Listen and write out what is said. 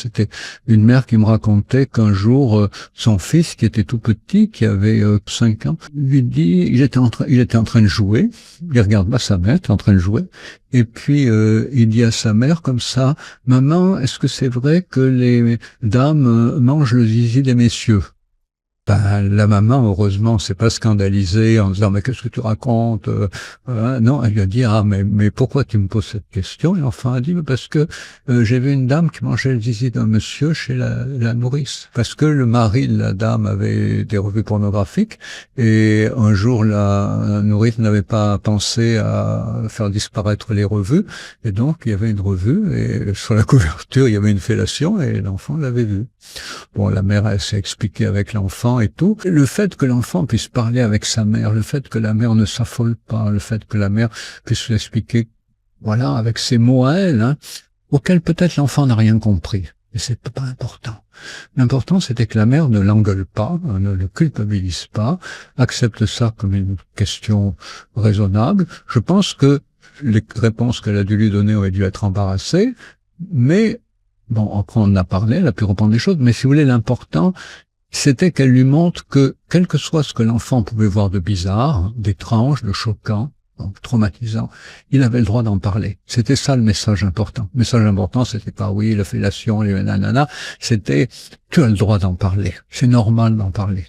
C'était une mère qui me racontait qu'un jour, son fils, qui était tout petit, qui avait 5 ans, lui dit, il était en train de jouer, il regarde pas sa mère, il est en train de jouer, et puis il dit à sa mère comme ça, « Maman, est-ce que c'est vrai que les dames mangent le zizi des messieurs ?» Ben, la maman, heureusement, s'est pas scandalisée en disant « Mais qu'est-ce que tu racontes ?» Non, elle lui a dit « Ah, mais pourquoi tu me poses cette question ?» Et l'enfant a dit « Parce que j'ai vu une dame qui mangeait le zizi d'un monsieur chez la nourrice. » Parce que le mari de la dame avait des revues pornographiques et un jour, la nourrice n'avait pas pensé à faire disparaître les revues et donc il y avait une revue et sur la couverture, il y avait une fellation et l'enfant l'avait vue. Bon, la mère, elle s'est expliquée avec l'enfant et tout. Le fait que l'enfant puisse parler avec sa mère, le fait que la mère ne s'affole pas, le fait que la mère puisse l'expliquer, voilà, avec ses mots à elle, hein, auxquels peut-être l'enfant n'a rien compris. Mais c'est pas important. L'important, c'était que la mère ne l'engueule pas, ne le culpabilise pas, accepte ça comme une question raisonnable. Je pense que les réponses qu'elle a dû lui donner auraient dû être embarrassées, mais bon, après on en a parlé, elle a pu reprendre les choses, mais si vous voulez, l'important, c'était qu'elle lui montre que, quel que soit ce que l'enfant pouvait voir de bizarre, d'étrange, de choquant, donc traumatisant, il avait le droit d'en parler. C'était ça le message important. Le message important, c'était pas oui, la fellation, les nanana, c'était tu as le droit d'en parler. C'est normal d'en parler.